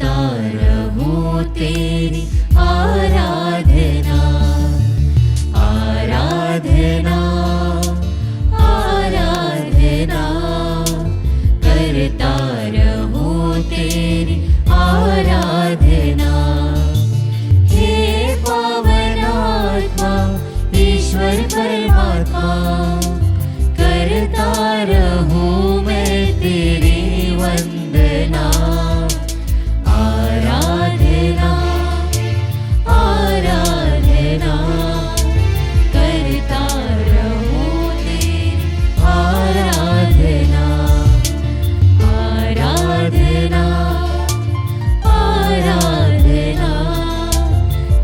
करता रहूं तेरी आराधना, आराधना, आराधना, करता रहूं तेरी आराधना। हे पावन आत्मा ईश्वर परमात्मा, करता रहूं मैं तेरी वंदना, आराधना, आराधना, करता रहूं तेरी आराधना, आराधना, आराधना,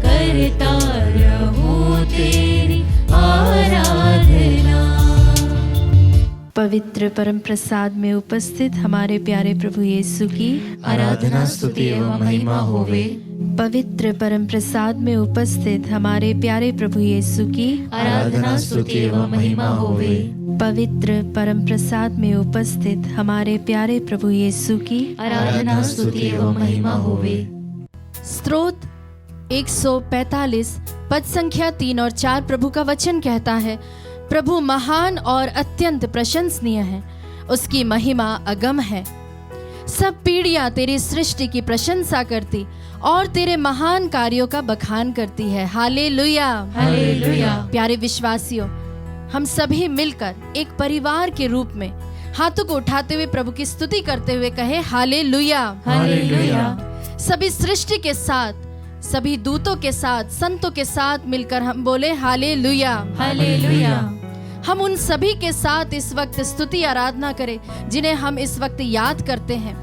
करता रहूं तेरी आराधना। पवित्र परम प्रसाद में उपस्थित हमारे प्यारे प्रभु यीशु की आराधना स्तुति एवं महिमा होवे। पवित्र परम प्रसाद में उपस्थित हमारे प्यारे प्रभु यीशु की आराधना स्तुति एवं महिमा होवे। पवित्र परम प्रसाद में उपस्थित हमारे प्यारे प्रभु यीशु की आराधना स्तुति एवं महिमा होवे। स्तोत्र 145 पद संख्या 3 और 4 प्रभु का वचन कहता है, प्रभु महान और अत्यंत प्रशंसनीय है, उसकी महिमा अगम है। सब पीढ़ियां तेरी सृष्टि की प्रशंसा करती और तेरे महान कार्यों का बखान करती है। Hallelujah, hallelujah. प्यारे विश्वासियों, हम सभी मिलकर एक परिवार के रूप में हाथों को उठाते हुए प्रभु की स्तुति करते हुए कहे हालेलुया, हालेलुया। सभी सृष्टि के साथ, सभी दूतों के साथ, संतों के साथ मिलकर हम बोले हालेलुया, हालेलुया। हम उन सभी के साथ इस वक्त स्तुति आराधना करें जिन्हें हम इस वक्त याद करते हैं।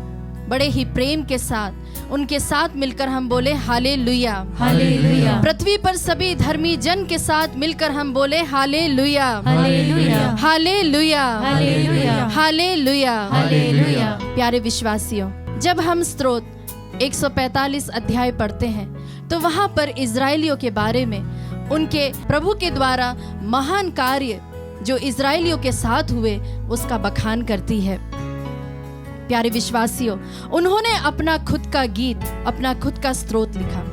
बड़े ही प्रेम के साथ उनके साथ मिलकर हम बोले हालेलुया, हालेलुया। पृथ्वी पर सभी धर्मी जन के साथ मिलकर हम बोले hallelujah, hallelujah, hallelujah, hallelujah, hallelujah, hallelujah. प्यारे विश्वासियों, जब हम स्तोत्र 145 अध्याय पढ़ते हैं तो वहां पर इजरायलियों के बारे में, उनके प्रभु के द्वारा महान कार्य जो इजरायलियों के साथ हुए उसका बखान करती है। प्यारे विश्वासियों, उन्होंने अपना खुद का गीत, अपना खुद का स्तोत्र लिखा।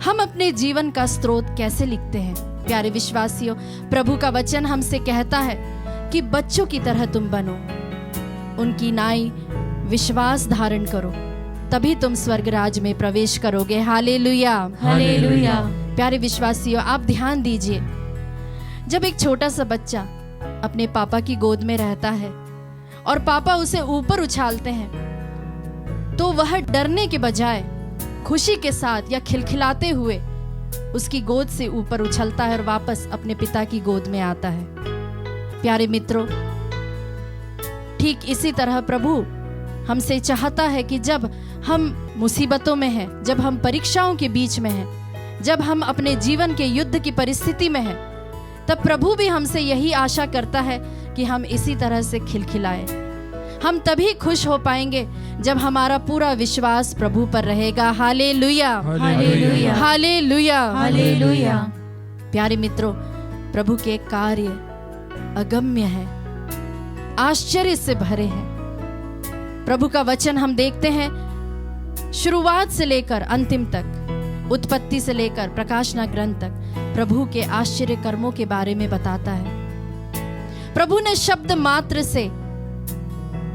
हम अपने जीवन का स्तोत्र कैसे लिखते हैं? प्यारे विश्वासियों, प्रभु का वचन हमसे कहता है कि बच्चों की तरह तुम बनो, उनकी नाई विश्वास धारण करो, तभी तुम स्वर्ग राज में प्रवेश करोगे। Hallelujah, hallelujah. प्यारे विश्वासियों, आप ध्यान दीजिए, जब एक छोटा सा बच्चा अपने पापा की गोद में रहता है और पापा उसे ऊपर उछालते हैं तो वह डरने के बजाय खुशी के साथ या खिलखिलाते हुए उसकी गोद से ऊपर उछलता है और वापस अपने पिता की गोद में आता है। प्यारे मित्रों, ठीक इसी तरह प्रभु हमसे चाहता है कि जब हम मुसीबतों में हैं, जब हम परीक्षाओं के बीच में हैं, जब हम अपने जीवन के युद्ध की परिस्थिति में हैं, तब प्रभु भी हमसे यही आशा करता है कि हम इसी तरह से खिलखिलाएं। हम तभी खुश हो पाएंगे जब हमारा पूरा विश्वास प्रभु पर रहेगा। Hallelujah, hallelujah, hallelujah, hallelujah. प्यारे मित्रों, प्रभु के कार्य अगम्य है, आश्चर्य से भरे हैं। प्रभु का वचन हम देखते हैं शुरुआत से लेकर अंतिम तक, उत्पत्ति से लेकर प्रकाशना ग्रंथ तक प्रभु के आश्चर्य कर्मों के बारे में बताता है। प्रभु ने शब्द मात्र से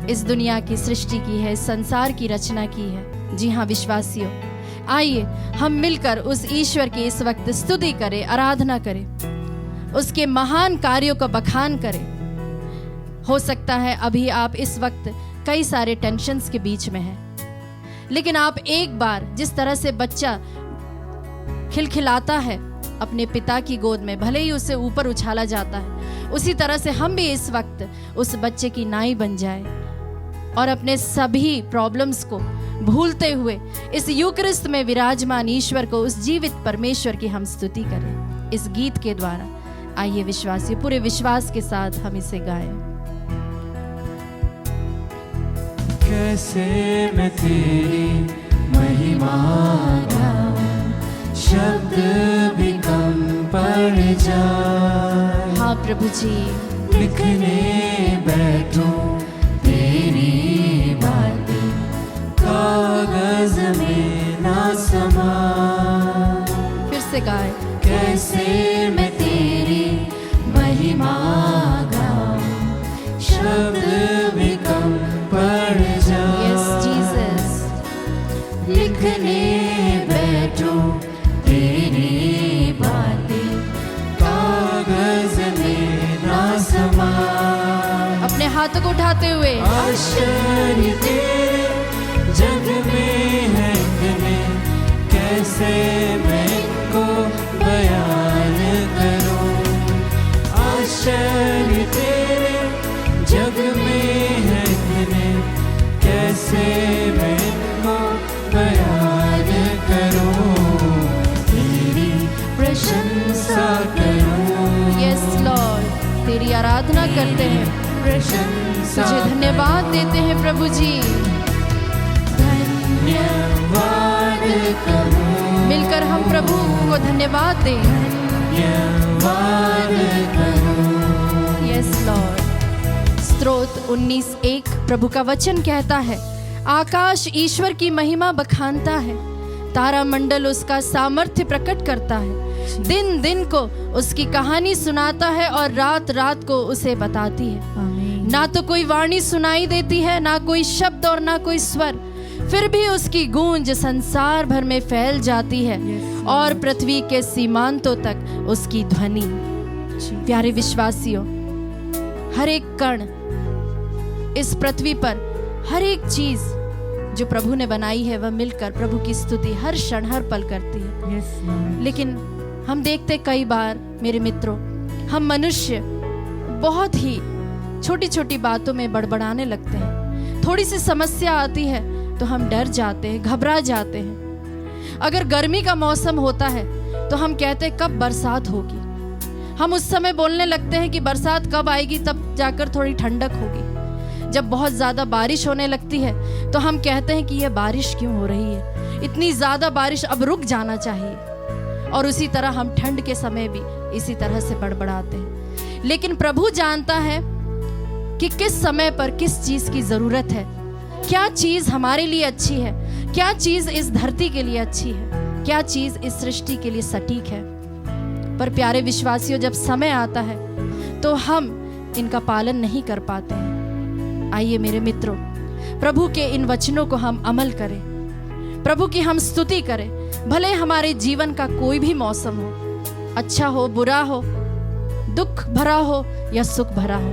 इस दुनिया की सृष्टि की है, संसार की रचना की है। जी हाँ विश्वासियों, आइए हम मिलकर उस ईश्वर की इस वक्त स्तुति करें, आराधना करें, उसके महान कार्यों का बखान करें। हो सकता है अभी आप इस वक्त कई सारे टेंशन्स के बीच में हैं, लेकिन आप एक बार जिस तरह से बच्चा खिलखिलाता है अपने पिता की गोद में, भले ही उसे ऊपर उछाला जाता है, उसी तरह से हम भी इस वक्त उस बच्चे की नाई बन जाए और अपने सभी प्रॉब्लम्स को भूलते हुए इस यूकरिस्त में विराजमान ईश्वर को, उस जीवित परमेश्वर की हम स्तुति करें इस गीत के द्वारा। आइए विश्वासी, पूरे विश्वास के साथ हम इसे गाएं। कैसे मैं तेरी महिमा गाऊं, शब्द भी कम पड़ जाए। हाँ प्रभु जी, लिखने बैठूं तेरी बातें, कागज कागज में ना समा। फिर से गाए। कैसे मैं तेरी महिमा गाऊं, शब्द भी कम पड़ जाए। Yes Jesus. लिखने बैठूं तेरी बातें, कागज में ना समा। अपने हाथों को उठाते हुए। आश्चर्य तेरे जग में है इतने, कैसे मैं इनको बयान करूं। आश्चर्य तेरे जग में है इतने, कैसे मैं इनको बयान करूं। तेरी प्रशंसा करूं। यस लॉर्ड, तेरी आराधना करते हैं, प्रशंसा तुझे धन्यवाद देते हैं प्रभु जी। धन्यवाद करूं। मिलकर हम प्रभु को धन्यवाद दें। धन्यवाद करूं। Yes Lord. स्तोत्र 19:1 प्रभु का वचन कहता है, आकाश ईश्वर की महिमा बखानता है, तारा मंडल उसका सामर्थ्य प्रकट करता है। दिन दिन को उसकी कहानी सुनाता है और रात रात को उसे बताती है। ना तो कोई वाणी सुनाई देती है, ना कोई शब्द और ना कोई स्वर, फिर भी उसकी गूंज संसार भर में फैल जाती है और पृथ्वी के सीमांतों तक उसकी ध्वनि। प्यारे विश्वासियों, हर एक कण इस पृथ्वी पर, हर एक चीज जो प्रभु ने बनाई है वह मिलकर प्रभु की स्तुति हर क्षण हर पल करती है। लेकिन हम देखते कई बार मेरे मित्रों, हम मनुष्य बहुत ही छोटी छोटी बातों में बड़बड़ाने लगते हैं। थोड़ी सी समस्या आती है तो हम डर जाते हैं, घबरा जाते हैं। अगर गर्मी का मौसम होता है तो हम कहते हैं कब बरसात होगी। हम उस समय बोलने लगते हैं कि बरसात कब आएगी, तब जाकर थोड़ी ठंडक होगी। जब बहुत ज्यादा बारिश होने लगती है तो हम कहते हैं कि यह बारिश क्यों हो रही है, इतनी ज्यादा बारिश, अब रुक जाना चाहिए। और उसी तरह हम ठंड के समय भी इसी तरह से बड़बड़ाते हैं। लेकिन प्रभु जानता है कि किस समय पर किस चीज की जरूरत है, क्या चीज हमारे लिए अच्छी है, क्या चीज इस धरती के लिए अच्छी है, क्या चीज इस सृष्टि के लिए सटीक है। पर प्यारे विश्वासियों, जब समय आता है तो हम इनका पालन नहीं कर पाते हैं। आइए मेरे मित्रों, प्रभु के इन वचनों को हम अमल करें, प्रभु की हम स्तुति करें। भले हमारे जीवन का कोई भी मौसम हो, अच्छा हो, बुरा हो, दुख भरा हो या सुख भरा हो,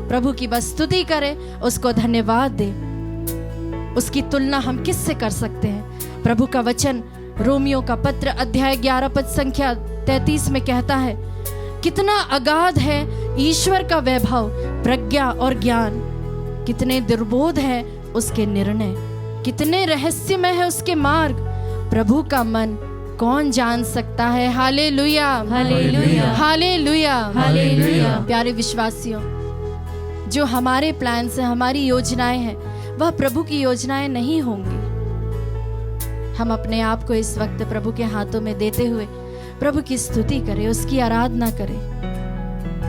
प्रभु की बस स्तुति करें, उसको धन्यवाद दें। उसकी तुलना हम किससे कर सकते हैं। प्रभु का वचन रोमियो का पत्र अध्याय 11 पद संख्या 33 में कहता है, कितना अगाध है ईश्वर का वैभव, प्रज्ञा और ज्ञान, कितने दुर्बोध है उसके निर्णय, कितने रहस्यमय है उसके मार्ग, प्रभु का मन कौन जान सकता है। Hallelujah, hallelujah, hallelujah, hallelujah. प्यारे विश्वासियों, जो हमारे प्लान से हमारी योजनाएं हैं वह प्रभु की योजनाएं नहीं होंगी। हम अपने आप को इस वक्त प्रभु के हाथों में देते हुए प्रभु की स्तुति करें, उसकी आराधना करें।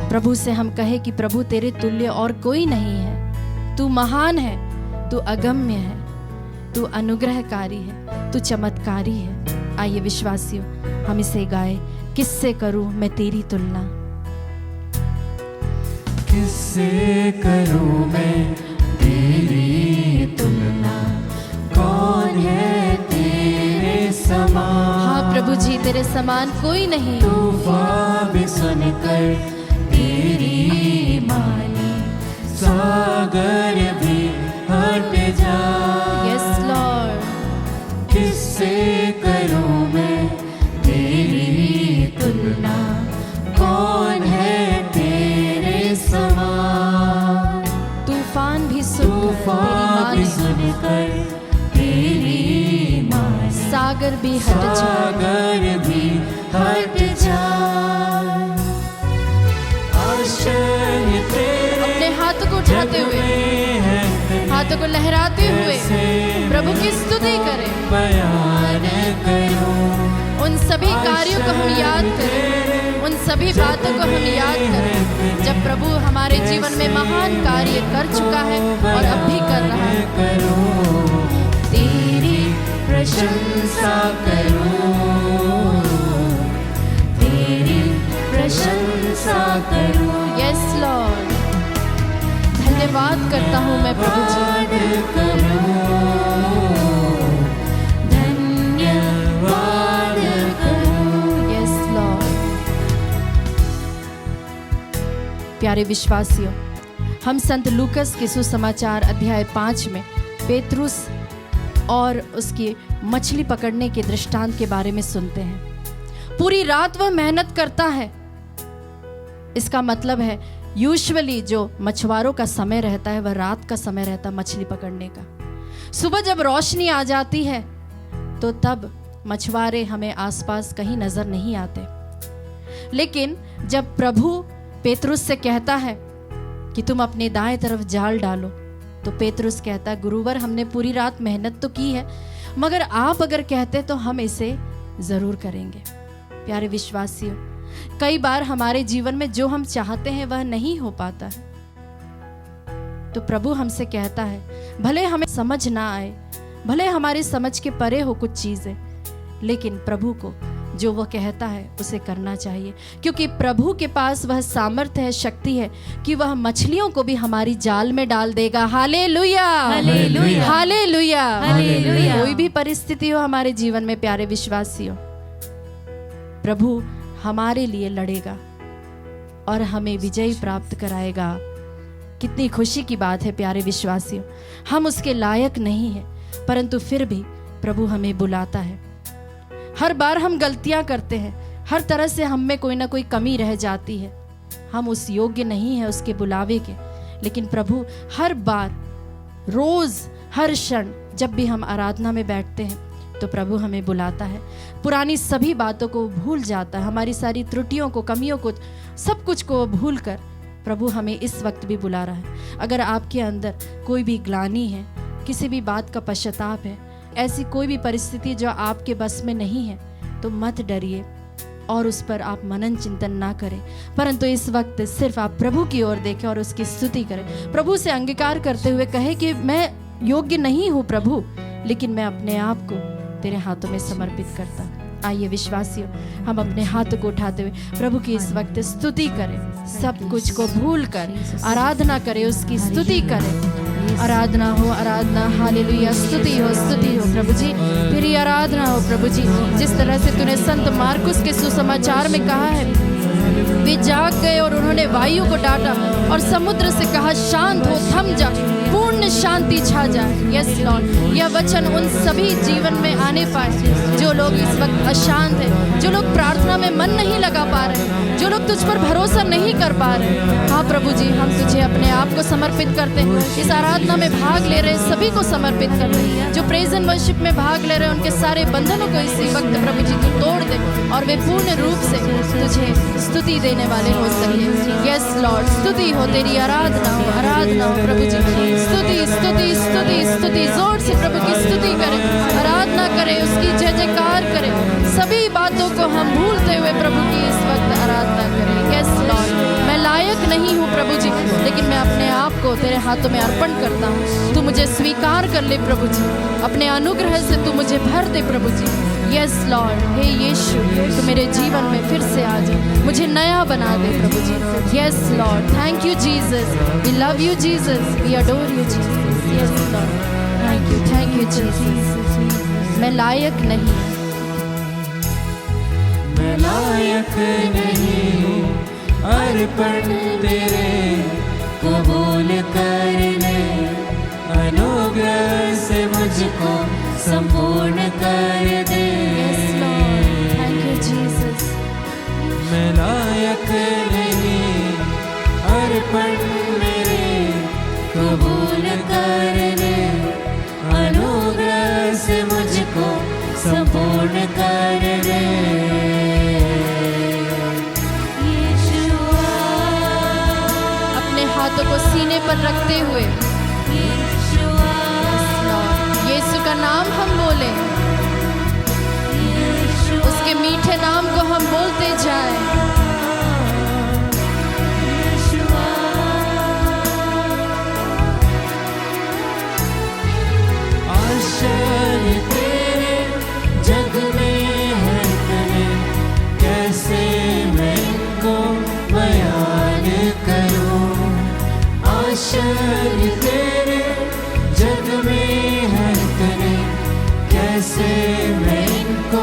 प्रभु से हम कहें कि प्रभु तेरे तुल्य और कोई नहीं है, तू महान है, तू अगम्य है, तू अनुग्रहकारी है, तू चमत्कारी है। आइए विश्वासियों, हम इसे गाए, किससे करूं मैं तेरी तुलना। किससे करूं मैं तेरी तुलना, कौन है तेरे समान। हाँ प्रभु जी, तेरे समान कोई नहीं। तूफान भी सुनकर तेरी मानी, सागर भी हट जा। Yes Lord. किससे करूं मैं तेरी तुलना, कौन है तेरे समान। तूफान भी सुनकर तेरी मानी, सागर भी हट जाए। सागर भी हट जाए। आश्चर्य तेरे अपने हाथों को उठाते हुए, हाथों को लहराते हुए प्रभु की स्तुति करें। बयान करूं उन सभी कार्यों को हम याद करें, उन सभी बातों को हम याद करें जब प्रभु हमारे जीवन में महान कार्य कर चुका है और अब भी कर रहा है। तेरी प्रशंसा करूं, तेरी प्रशंसा करूं। यस लॉर्ड, धन्यवाद करता हूँ मैं प्रभु जी। धन्यवाद करूं। Yes Lord. प्यारे विश्वासियों, हम संत लूकस के सुसमाचार अध्याय 5 में पेतरुस और उसकी मछली पकड़ने के दृष्टांत के बारे में सुनते हैं। पूरी रात वह मेहनत करता है। इसका मतलब है यूजुअली जो मछुआरों का समय रहता है वह रात का समय रहता है मछली पकड़ने का। सुबह जब रोशनी आ जाती है तो तब मछुआरे हमें आसपास कहीं नजर नहीं आते। लेकिन जब प्रभु पेतरुस से कहता है कि तुम अपने दाएं तरफ जाल डालो, तो पेतरुस कहता है गुरुवर हमने पूरी रात मेहनत तो की है, मगर आप अगर कहते तो हम इसे जरूर करेंगे। प्यारे विश्वासियों, कई बार हमारे जीवन में जो हम चाहते हैं वह नहीं हो पाता है, तो प्रभु हमसे कहता है भले हमें समझ ना आए, भले हमारे समझ के परे हो कुछ चीजें, लेकिन प्रभु को जो वह कहता है उसे करना चाहिए, क्योंकि प्रभु के पास वह सामर्थ्य है, शक्ति है कि वह मछलियों को भी हमारी जाल में डाल देगा। Hallelujah, hallelujah, hallelujah, hallelujah. कोई भी परिस्थिति हो हमारे जीवन में प्यारे विश्वासियों, प्रभु हमारे लिए लड़ेगा और हमें विजय प्राप्त कराएगा। कितनी खुशी की बात है प्यारे विश्वासियों, हम उसके लायक नहीं हैं, परंतु फिर भी प्रभु हमें बुलाता है। हर बार हम गलतियां करते हैं, हर तरह से हम में कोई ना कोई कमी रह जाती है, हम उस योग्य नहीं है उसके बुलावे के, लेकिन प्रभु हर बार, रोज, हर क्षण जब भी हम आराधना में बैठते हैं तो प्रभु हमें बुलाता है। पुरानी सभी बातों को भूल जाता है, हमारी सारी त्रुटियों को, कमियों को, सब कुछ को भूल कर प्रभु हमें इस वक्त भी बुला रहा है। अगर आपके अंदर कोई भी ग्लानि है, किसी भी बात का पश्चाताप है, ऐसी कोई भी परिस्थिति जो आपके बस में नहीं है, तो मत डरिए और उस पर आप मनन चिंतन ना करें, परंतु इस वक्त सिर्फ आप प्रभु की ओर देखें और उसकी स्तुति करें। प्रभु से अंगीकार करते हुए कहे कि मैं योग्य नहीं हूँ प्रभु, लेकिन मैं अपने आप को तेरे हाथों में समर्पित करता। आइए विश्वासियों, हम अपने हाथों को उठाते हुए प्रभु की इस वक्त स्तुति करें, सब कुछ को भूल कर आराधना करें, उसकी स्तुति करें। आराधना हो, आराधना, हालेलुया, स्तुति हो प्रभु जी, तेरी आराधना हो प्रभु जी। जिस तरह से तूने संत मार्कुस के सुसमाचार में कहा है, वे जाग गए और उन्होंने वायु को डांटा और समुद्र से कहा शांत हो, थम जा, पूर्ण शांति छा जाए। यस लॉर्ड, यह वचन उन सभी जीवन में आने पाए जो लोग इस वक्त अशांत हैं, जो लोग प्रार्थना में मन नहीं लगा पा रहे, जो लोग तुझ पर भरोसा नहीं कर पा रहे। हाँ प्रभु जी, हम तुझे अपने आप को समर्पित करते हैं। इस आराधना में भाग ले रहे सभी को समर्पित करते हैं, जो प्रेज एंड वर्शिप में भाग ले रहे हैं उनके सारे बंधनों को इसी वक्त प्रभु जी तू तोड़ दे और वे पूर्ण रूप से तुझे स्तुति देने वाले हो सके। यस लॉर्ड, स्तुति हो, तेरी आराधना हो प्रभु जी। स्तुति स्तुति स्तुति स्तुति, जोर से प्रभु की स्तुति करें, आराधना करें, उसकी जय जयकार करें। सभी बातों को हम भूलते हुए प्रभु की इस वक्त आराधना करें। यस लॉर्ड, मैं लायक नहीं हूँ प्रभु जी, लेकिन मैं अपने आप को तेरे हाथों में अर्पण करता हूँ। तू मुझे स्वीकार कर ले प्रभु जी, अपने अनुग्रह से तू मुझे भर दे प्रभु जी। यस लॉर्ड, हे यीशु, तू मेरे जीवन में फिर से आ जा, मुझे नया बना दे प्रभु जी। Yes Lord, thank you Jesus, we love you Jesus, we adore you Jesus. Yes Lord, thank you Jesus. मैं लायक नहीं, मैं लायक नहीं हूँ अर्पण तेरे कबूल करने, अनुग्रह से मुझको संपूर्ण कर दे। Thank you Jesus. मैं लायक नहीं अर्पण मेरे कबूल करने, अनुग्रह से मुझको संपूर्ण कर दे। अपने हाथों को सीने पर रखते हुए यीशु का नाम हम बोले, उसके मीठे नाम को हम बोलते जाएं। आश्चर्य तेरे कैसे मैं इनको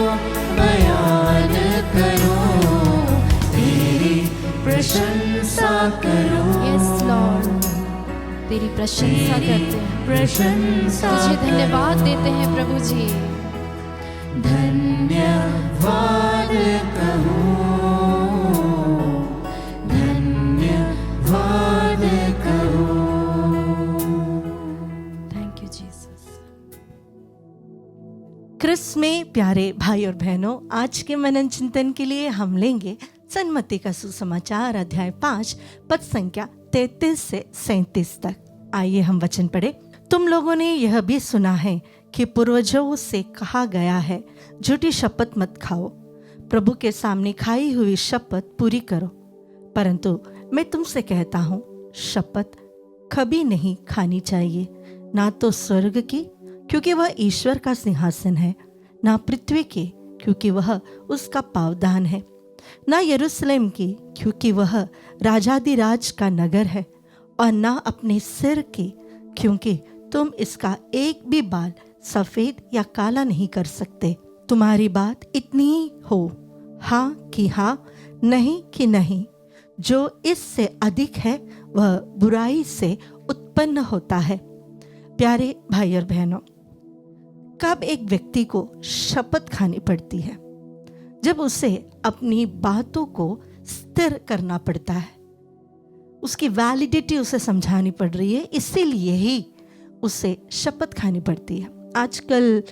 बयान करूं, तेरी प्रशंसा करूं। यस लॉर्ड, तेरी प्रशंसा करते हैं, प्रशंसा तुझे धन्यवाद देते हैं प्रभु जी। धन्यवाद कहूं, धन्यवाद कहूं। Thank you Jesus. क्रिस में प्यारे भाई और बहनों, आज के मनन चिंतन के लिए हम लेंगे सन्मति का सुसमाचार अध्याय 5 पद संख्या 33 से 37 तक। आइए हम वचन पढ़े। तुम लोगों ने यह भी सुना है कि पूर्वजों से कहा गया है, झूठी शपथ मत खाओ, प्रभु के सामने खाई हुई शपथ पूरी करो। परंतु मैं तुमसे कहता हूँ, शपथ कभी नहीं खानी चाहिए, ना तो स्वर्ग की, क्योंकि वह ईश्वर का सिंहासन है, ना पृथ्वी की, क्योंकि वह उसका पावदान है, ना यरूशलेम की, क्योंकि वह राजाधिराज का नगर है, और ना अपने सिर की, क्योंकि तुम इसका एक भी बाल सफेद या काला नहीं कर सकते। तुम्हारी बात इतनी ही हो, हाँ कि हाँ, नहीं कि नहीं। जो इससे अधिक है वह बुराई से उत्पन्न होता है। प्यारे भाई और बहनों, कब एक व्यक्ति को शपथ खानी पड़ती है? जब उसे अपनी बातों को स्थिर करना पड़ता है, उसकी वैलिडिटी उसे समझानी पड़ रही है, इसीलिए ही उसे शपथ खानी पड़ती है। आजकल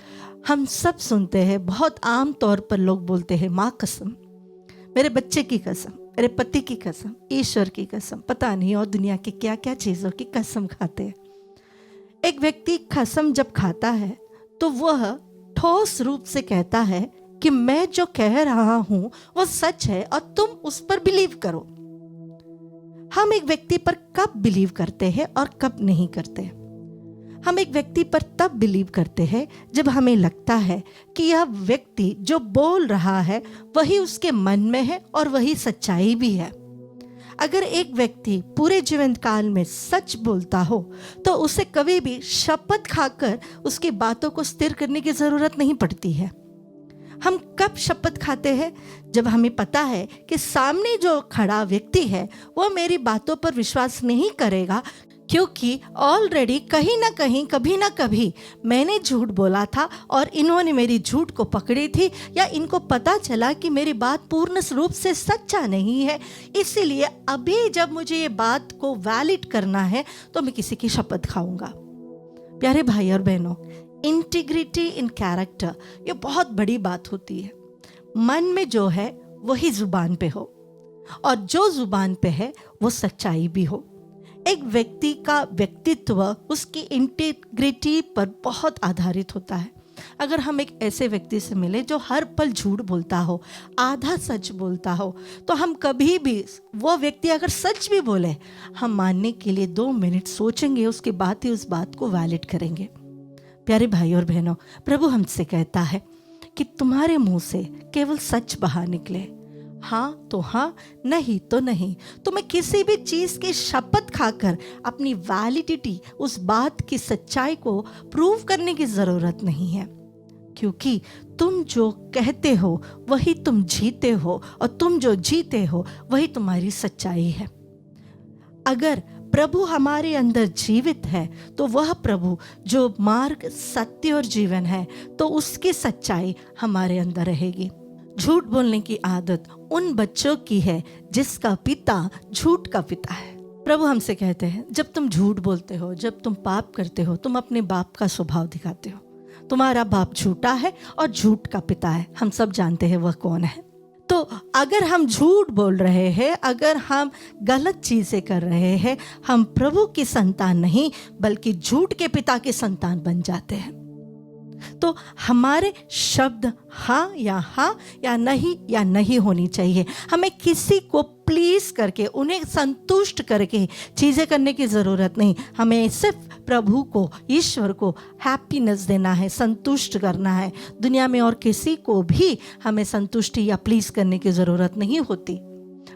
हम सब सुनते हैं, बहुत आम तौर पर लोग बोलते हैं, माँ कसम, मेरे बच्चे की कसम, मेरे पति की कसम, ईश्वर की कसम, पता नहीं और दुनिया की क्या क्या चीज़ों की कसम खाते हैं। एक व्यक्ति कसम जब खाता है तो वह ठोस रूप से कहता है कि मैं जो कह रहा हूं वो सच है और तुम उस पर बिलीव करो। हम एक व्यक्ति पर कब बिलीव करते हैं और कब नहीं करते? हम एक व्यक्ति पर तब बिलीव करते हैं जब हमें लगता है कि यह व्यक्ति जो बोल रहा है वही उसके मन में है और वही सच्चाई भी है। अगर एक व्यक्ति पूरे जीवन काल में सच बोलता हो तो उसे कभी भी शपथ खाकर उसकी बातों को स्थिर करने की जरूरत नहीं पड़ती है। हम कब शपथ खाते हैं? जब हमें पता है कि सामने जो खड़ा व्यक्ति है वो मेरी बातों पर विश्वास नहीं करेगा, क्योंकि ऑलरेडी कहीं ना कहीं कभी ना कभी मैंने झूठ बोला था और इन्होंने मेरी झूठ को पकड़ी थी, या इनको पता चला कि मेरी बात पूर्ण रूप से सच्चा नहीं है। इसीलिए अभी जब मुझे ये बात को वैलिड करना है तो मैं किसी की शपथ खाऊंगा। प्यारे भाई और बहनों, इंटीग्रिटी इन कैरेक्टर ये बहुत बड़ी बात होती है। मन में जो है वही जुबान पे हो, और जो जुबान पे है वो सच्चाई भी हो। एक व्यक्ति का व्यक्तित्व उसकी इंटीग्रिटी पर बहुत आधारित होता है। अगर हम एक ऐसे व्यक्ति से मिले जो हर पल झूठ बोलता हो, आधा सच बोलता हो, तो हम कभी भी वो व्यक्ति अगर सच भी बोले, हम मानने के लिए 2 मिनट सोचेंगे, उसके बाद ही उस बात को वैलिड करेंगे। प्यारे भाई और बहनों, प्रभु हमसे कहता है कि तुम्हारे मुंह से केवल सच बाहर निकले, हाँ तो हाँ, नहीं तो नहीं। तुम्हें किसी भी चीज की शपथ खाकर अपनी वैलिडिटी, उस बात की सच्चाई को प्रूव करने की जरूरत नहीं है, क्योंकि तुम जो कहते हो वही तुम जीते हो, और तुम जो जीते हो वही तुम्हारी सच्चाई है। अगर प्रभु हमारे अंदर जीवित है तो वह प्रभु जो मार्ग, सत्य और जीवन है, तो उसकी सच्चाई हमारे अंदर रहेगी। झूठ बोलने की आदत उन बच्चों की है जिसका पिता झूठ का पिता है। प्रभु हमसे कहते हैं, जब तुम झूठ बोलते हो, जब तुम पाप करते हो, तुम अपने बाप का स्वभाव दिखाते हो। तुम्हारा बाप झूठा है और झूठ का पिता है। हम सब जानते हैं वह कौन है। तो अगर हम झूठ बोल रहे हैं, अगर हम गलत चीजें कर रहे हैं, हम प्रभु की संतान नहीं बल्कि झूठ के पिता के संतान बन जाते हैं। तो हमारे शब्द हाँ या नहीं होनी चाहिए। हमें किसी को प्लीज करके, उन्हें संतुष्ट करके चीजें करने की जरूरत नहीं। हमें सिर्फ प्रभु को, ईश्वर को हैप्पीनेस देना है, संतुष्ट करना है। दुनिया में और किसी को भी हमें संतुष्टि या प्लीज करने की जरूरत नहीं होती।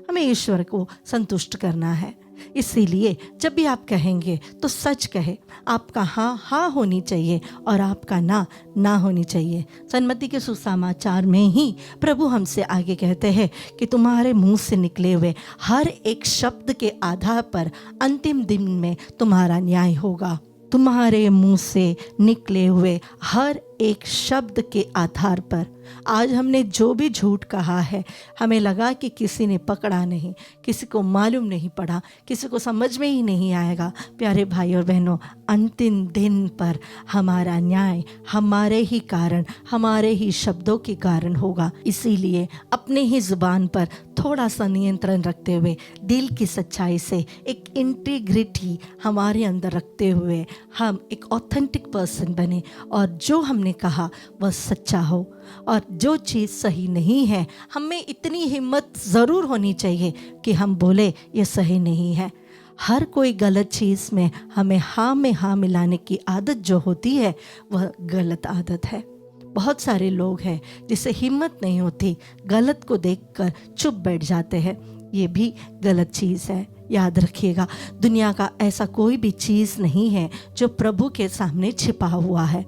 हमें ईश्वर को संतुष्ट करना है। इसीलिए जब भी आप कहेंगे तो सच कहे। आपका हाँ हाँ होनी चाहिए और आपका ना ना होनी चाहिए। सन्मति के सुसमाचार में ही प्रभु हमसे आगे कहते हैं कि तुम्हारे मुंह से निकले हुए हर एक शब्द के आधार पर अंतिम दिन में तुम्हारा न्याय होगा। तुम्हारे मुंह से निकले हुए हर एक शब्द के आधार पर आज हमने जो भी झूठ कहा है, हमें लगा कि किसी ने पकड़ा नहीं, किसी को मालूम नहीं पड़ा, किसी को समझ में ही नहीं आएगा। प्यारे भाई और बहनों, अंतिम दिन पर हमारा न्याय हमारे ही कारण, हमारे ही शब्दों के कारण होगा। इसीलिए अपने ही जुबान पर थोड़ा सा नियंत्रण रखते हुए, दिल की सच्चाई से एक इंटीग्रिटी हमारे अंदर रखते हुए हम एक ऑथेंटिक पर्सन बने और जो हमने कहा वह सच्चा हो। और जो चीज़ सही नहीं है, हमें इतनी हिम्मत ज़रूर होनी चाहिए कि हम बोले ये सही नहीं है। हर कोई गलत चीज़ में हमें हाँ में हाँ मिलाने की आदत जो होती है वह गलत आदत है। बहुत सारे लोग हैं जिसे हिम्मत नहीं होती, गलत को देखकर चुप बैठ जाते हैं। ये भी गलत चीज़ है। याद रखिएगा, दुनिया का ऐसा कोई भी चीज़ नहीं है जो प्रभु के सामने छिपा हुआ है।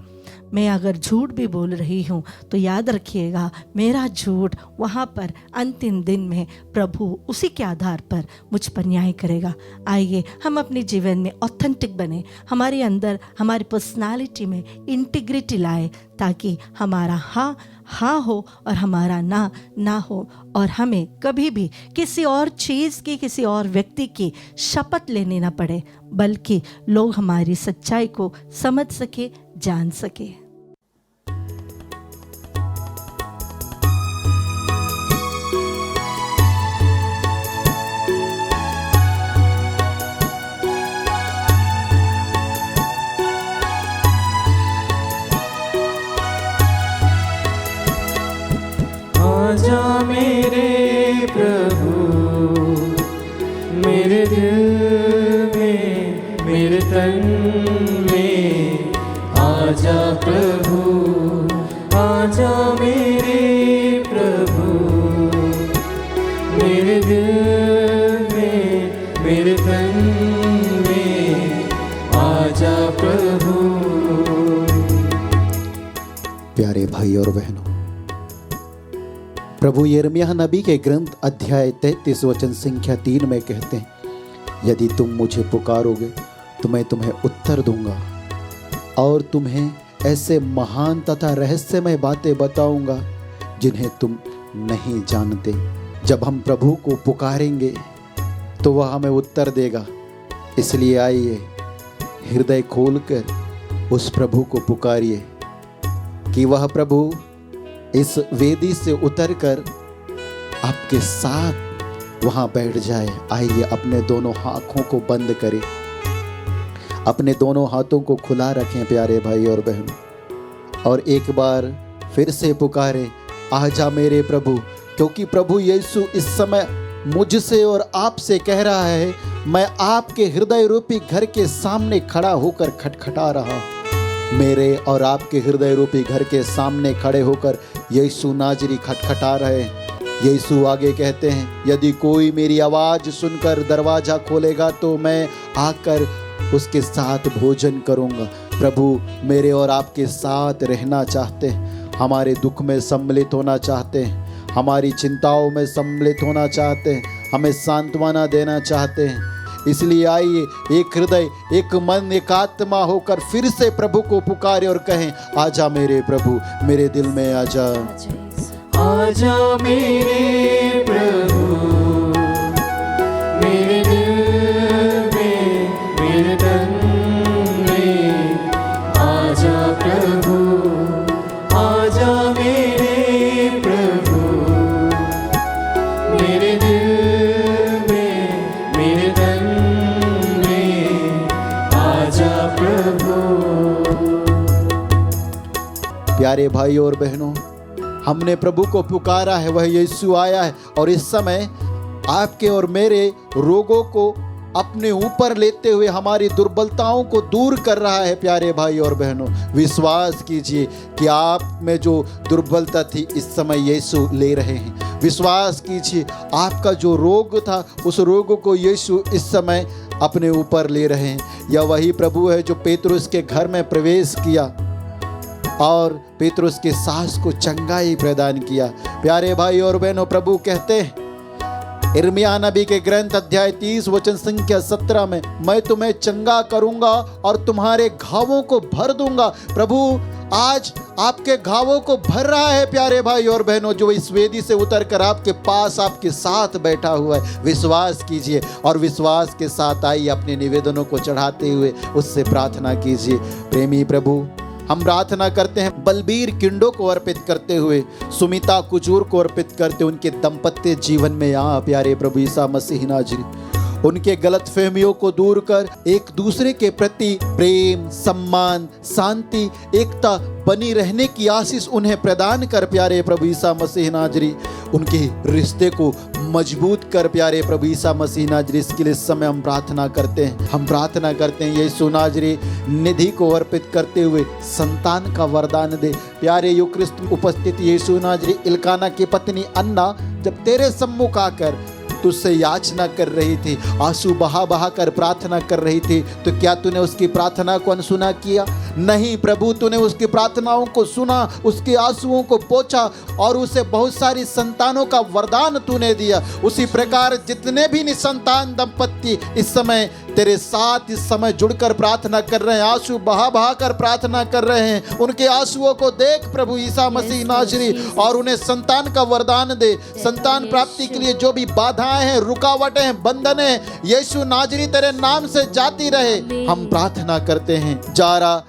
मैं अगर झूठ भी बोल रही हूँ तो याद रखिएगा, मेरा झूठ वहाँ पर अंतिम दिन में प्रभु उसी के आधार पर मुझ पर न्याय करेगा। आइए हम अपने जीवन में ऑथेंटिक बने, हमारे अंदर हमारी पर्सनालिटी में इंटीग्रिटी लाए, ताकि हमारा हाँ हाँ हो और हमारा ना ना हो, और हमें कभी भी किसी और चीज़ की, किसी और व्यक्ति की शपथ लेने ना पड़े, बल्कि लोग हमारी सच्चाई को समझ सके, जान सके। आजा मेरे प्रभु, मेरे दिल में, मेरे तन में। आजा प्रभु, आजा मेरे प्रभु, मेरे दिल में, मेरे तन में। आजा प्रभु। प्यारे भाई और बहनों, प्रभु यिर्मयाह नबी के ग्रंथ अध्याय 33 वचन संख्या 3 में कहते हैं, यदि तुम मुझे पुकारोगे तो मैं तुम्हें उत्तर दूंगा और तुम्हें ऐसे महान तथा रहस्यमय बातें बताऊंगा जिन्हें तुम नहीं जानते। जब हम प्रभु को पुकारेंगे तो वह हमें उत्तर देगा। इसलिए आइए हृदय खोलकर उस प्रभु को पुकारिए कि वह प्रभु इस वेदी से उतरकर आपके साथ वहां बैठ जाए। आइए अपने दोनों आंखों को बंद करें, अपने दोनों हाथों को खुला रखें प्यारे भाई और बहन, और एक बार फिर से पुकारें, आजा मेरे प्रभु। क्योंकि प्रभु यीशु इस समय मुझसे और आपसे कह रहा है, मैं आपके हृदय रूपी घर के सामने खड़ा होकर खटखटा रहा हूं। मेरे और आपके हृदय रूपी घर के सामने खड़े होकर यीशु नाजरी खटखटा रहे हैं। यीशु आगे कहते हैं, यदि कोई मेरी आवाज़ सुनकर दरवाज़ा खोलेगा तो मैं आकर उसके साथ भोजन करूंगा। प्रभु मेरे और आपके साथ रहना चाहते हैं, हमारे दुख में सम्मिलित होना चाहते हैं, हमारी चिंताओं में सम्मिलित होना चाहते हैं, हमें सांत्वना देना चाहते हैं। इसलिए आइए एक हृदय, एक मन, एक आत्मा होकर फिर से प्रभु को पुकारे और कहें, आजा मेरे प्रभु, मेरे दिल में आजा। आजा मेरे प्रभु, मेरे दिल में, मेरे तन में। आजा प्रभु, आजा मेरे प्रभु, मेरे दिल में, मेरे तन में। आजा प्रभु। प्यारे भाई और बहनों, हमने प्रभु को पुकारा है, वह यीशु आया है और इस समय आपके और मेरे रोगों को अपने ऊपर लेते हुए हमारी दुर्बलताओं को दूर कर रहा है। प्यारे भाई और बहनों, विश्वास कीजिए कि आप में जो दुर्बलता थी इस समय यीशु ले रहे हैं। विश्वास कीजिए, आपका जो रोग था उस रोग को यीशु इस समय अपने ऊपर ले रहे हैं। यह वही प्रभु है जो पेतरुस के घर में प्रवेश किया और पेतरुस के सास को चंगाई प्रदान किया। प्यारे भाई और बहनों, प्रभु कहते हैं यिर्मयाह नबी के ग्रंथ अध्याय 30 वचन संख्या 17 में, मैं तुम्हें चंगा करूंगा और तुम्हारे घावों को भर दूंगा। प्रभु आज आपके घावों को भर रहा है प्यारे भाई और बहनों, जो इस वेदी से उतरकर आपके पास आपके साथ बैठा हुआ है। विश्वास कीजिए और विश्वास के साथ आइए अपने निवेदनों को चढ़ाते हुए उससे प्रार्थना कीजिए। प्रेमी प्रभु, हम प्रार्थना करते हैं बलबीर किंडो को अर्पित करते हुए, सुमिता कुजूर को अर्पित करते उनके दाम्पत्य जीवन में यहाँ प्यारे प्रभु ईसा मसीह नाजरी उनके गलत फहमियों को दूर कर एक दूसरे के प्रति प्रेम, सम्मान, शांति, एकता बनी रहने की आशीष उन्हें प्रदान कर प्यारे प्रभु ईसा मसीह नाजरी उनके रिश्ते को मजबूत कर प्यारे प्रभु ईसा मसीह नाजरी। इसके लिए इस समय हम प्रार्थना करते हैं यीशु नाजरी निधि को अर्पित करते हुए संतान का वरदान दे। प्यारे यूक्रिस्ट में उपस्थित यीशु नाजरी इल्काना की पत्नी अन्ना जब तेरे सम्मुख आकर तुझसे याचना कर रही थी, आंसू बहा बहा कर प्रार्थना कर रही थी, तो क्या तूने उसकी प्रार्थना को अनसुना किया? नहीं प्रभु, तूने उसकी प्रार्थनाओं को सुना, उसके आंसुओं को पोंछा और उसे बहुत सारी संतानों का वरदान तूने दिया। उसी प्रकार जितने भी निसंतान दंपत्ति इस समय तेरे साथ इस समय जुड़कर प्रार्थना कर रहे हैं, आंसू बहा बहा कर प्रार्थना कर रहे हैं, उनके आंसुओं को देख प्रभु ईसा मसीह नाजरी और उन्हें संतान का वरदान दे। संतान प्राप्ति के लिए जो भी बाधाएं हैं, रुकावटें हैं, बंधन है, यीशु नाजरी तेरे नाम से जाती रहे। हम प्रार्थना करते हैं जारा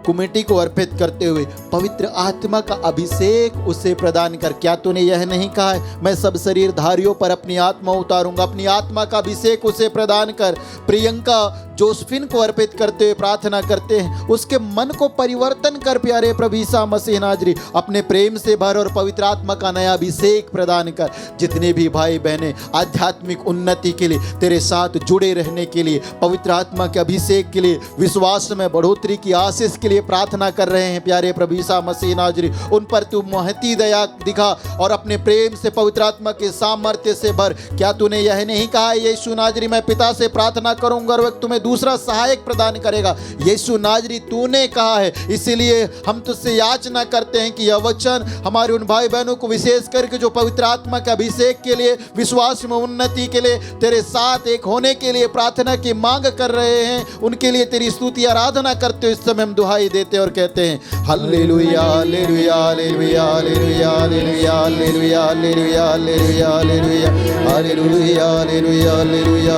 कमेटी को अर्पित करते हुए पवित्र आत्मा का अभिषेक उसे प्रदान कर। क्या तूने यह नहीं कहा है, मैं सब शरीरधारियों पर अपनी आत्मा उतारूंगा? अपनी आत्मा का अभिषेक उसे प्रदान कर। प्रियंका जोसेफिन को अर्पित करते हुए प्रार्थना करते हैं, उसके मन को परिवर्तन कर प्यारे प्रभु ईसा मसीह नाजरी अपने प्रेम से भर और पवित्र आत्मा का नया अभिषेक प्रदान कर। जितने भी भाई बहनें आध्यात्मिक उन्नति के लिए तेरे साथ जुड़े रहने के लिए, पवित्र आत्मा के अभिषेक के लिए, विश्वास में बढ़ोतरी की आशीष के लिए प्रार्थना कर रहे हैं प्यारे प्रभु ईसा मसीह नाजरी, उन पर तू महती दया दिखा और अपने प्रेम से पवित्र आत्मा के सामर्थ्य से भर। क्या तूने यह नहीं कहा यीशु नाजरी मैं पिता से प्रार्थना करूंगा और वह तुम्हें दूसरा सहायक प्रदान करेगा? यीशु नाजरी तूने कहा है, इसीलिए हम तुझसे याचना करते हैं कि यह वचन हमारे उन भाई बहनों को विशेष करके जो पवित्र आत्मा के अभिषेक के लिए, विश्वास में उन्नति के लिए, तेरे साथ एक होने के लिए प्रार्थना की मांग कर रहे हैं, उनके लिए तेरी स्तुति आराधना करते हुए इस समय हम दुहाई देते और कहते हैं hallelujah hallelujah hallelujah hallelujah hallelujah hallelujah hallelujah hallelujah hallelujah hallelujah hallelujah hallelujah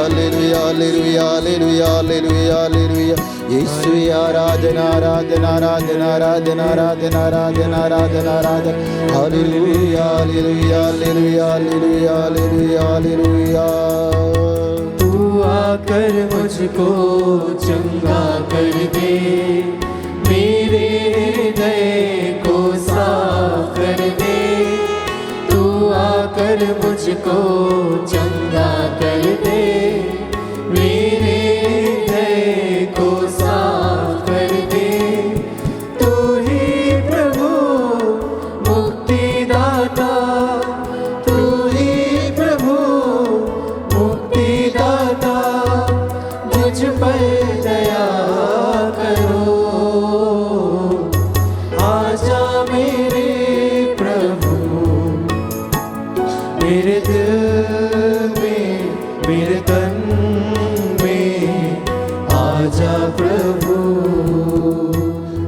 hallelujah hallelujah hallelujah hallelujah. Yeshu आराधना आराधना आराधना आराधना आराधना आराधना आराधना आराधना hallelujah hallelujah hallelujah hallelujah hallelujah hallelujah. तू आकर मुझको चंगा कर दे, मेरे हृदय को साफ कर दे। तू आकर मुझको चंगा कर दे, मेरे हृदय को साफ कर दे। तू ही प्रभु मुक्तिदाता, तू ही प्रभु मुक्तिदाता, मुझ पर दया करो। आजा मेरे प्रभु, मेरे दिल में, मेरे तन में आजा प्रभु।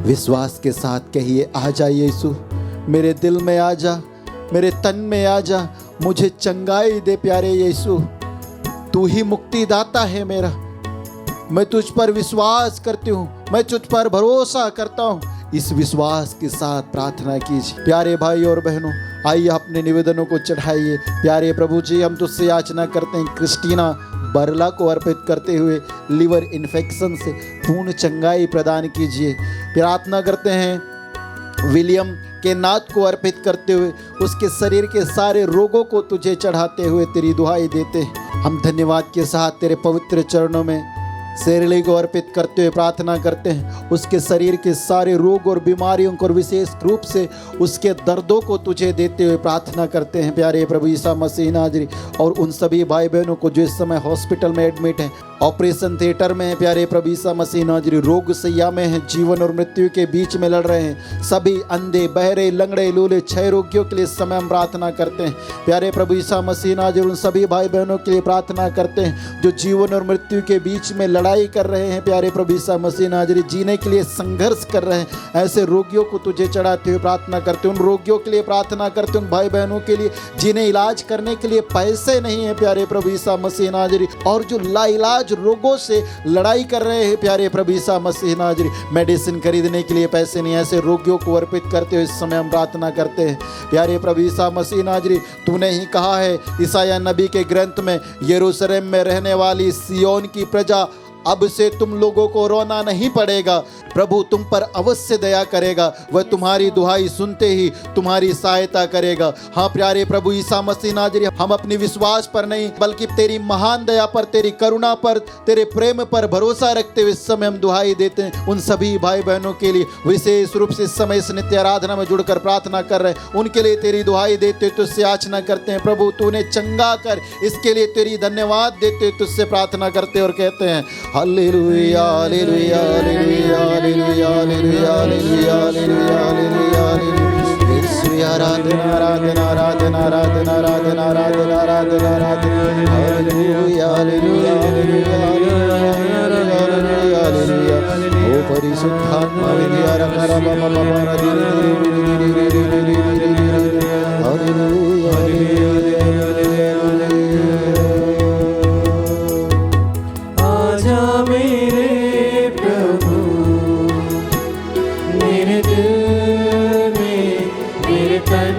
विश्वास के साथ कहिए आजा यीशु, मेरे दिल में आजा, मेरे तन में आजा, मुझे चंगाई दे प्यारे यीशु। तू ही मुक्तिदाता है मेरा, मैं तुझ पर विश्वास करती हूँ, मैं तुझ पर भरोसा करता हूँ। इस विश्वास के साथ प्रार्थना कीजिए। प्यारे भाई और बहनों, आइए अपने निवेदनों को चढ़ाइए। प्यारे प्रभु जी, हम तुझसे याचना करते हैं क्रिस्टीना बरला को अर्पित करते हुए लिवर इन्फेक्शन से पूर्ण चंगाई प्रदान कीजिए। प्रार्थना करते हैं विलियम के नाथ को अर्पित करते हुए उसके शरीर के सारे रोगों को तुझे चढ़ाते हुए तेरी दुहाई देते हैं। हम धन्यवाद के साथ तेरे पवित्र चरणों में सेरली को अर्पित करते हुए प्रार्थना करते हैं, उसके शरीर के सारे रोग और बीमारियों को और विशेष रूप से उसके दर्दों को तुझे देते हुए प्रार्थना करते हैं प्यारे प्रभु यीशु मसीह नाजरी। और उन सभी भाई बहनों को जो इस समय हॉस्पिटल में एडमिट हैं, ऑपरेशन थिएटर में हैं प्यारे प्रभु यीशु मसीह नाजरी, रोग सैया में हैं, जीवन और मृत्यु के बीच में लड़ रहे हैं, सभी अंधे बहरे लंगड़े लूले क्षय रोगियों के लिए इस समय हम प्रार्थना करते हैं प्यारे प्रभु यीशु मसीह नाजरी। उन सभी भाई बहनों के लिए प्रार्थना करते हैं जो जीवन और मृत्यु के बीच में लड़ाई कर रहे हैं प्यारे प्रभु यीशु मसीह नाजरी, जीने के लिए संघर्ष कर रहे हैं, ऐसे रोगियों को तुझे चढ़ाते हुए प्रार्थना करते हैं। उन रोगियों के लिए प्रार्थना करते हैं, उन भाई बहनों के लिए जिन्हें इलाज करने के लिए पैसे नहीं है प्यारे प्रभु यीशु मसीह नाजरी, और जो लाइलाज रोगों से लड़ाई कर रहे हैं प्यारे प्रभु यीशु मसीह नाजरी, मेडिसिन खरीदने के लिए पैसे नहीं, ऐसे रोगियों को अर्पित करते हुए इस समय हम प्रार्थना करते हैं प्यारे प्रभु यीशु मसीह नाजरी। तूने ही कहा है ईसाया नबी के ग्रंथ में, यरूशलेम में रहने वाली सियोन की प्रजा, अब से तुम लोगों को रोना नहीं पड़ेगा, प्रभु तुम पर अवश्य दया करेगा, वह तुम्हारी दुहाई सुनते ही तुम्हारी सहायता करेगा। हाँ प्यारे प्रभु यीशु मसीह नाजरी, हम अपनी विश्वास पर नहीं बल्कि तेरी महान दया पर, तेरी करुणा पर, तेरे प्रेम पर भरोसा रखते हुए इस समय हम दुहाई देते हैं उन सभी भाई बहनों के लिए, विशेष रूप से इस समय इस नित्य आराधना में जुड़कर प्रार्थना कर रहे हैं, उनके लिए तेरी दुहाई देते हुए तुझसे याचना करते हैं प्रभु तूने चंगा कर, इसके लिए तेरी धन्यवाद देते हुए तुझसे प्रार्थना करते और कहते हैं hallelujah hallelujah hallelujah hallelujah hallelujah hallelujah hallelujah hallelujah. Yeshu आराधना आराधना आराधना आराधना आराधना आराधना आराधना आराधना hallelujah hallelujah hallelujah hallelujah hallelujah. ओ परिशुद्धात्मा विद्यारा करा बाबा बाबा हालेलुया हालेलुया। मेरे प्रभु मेरे दिल में, मेरे तन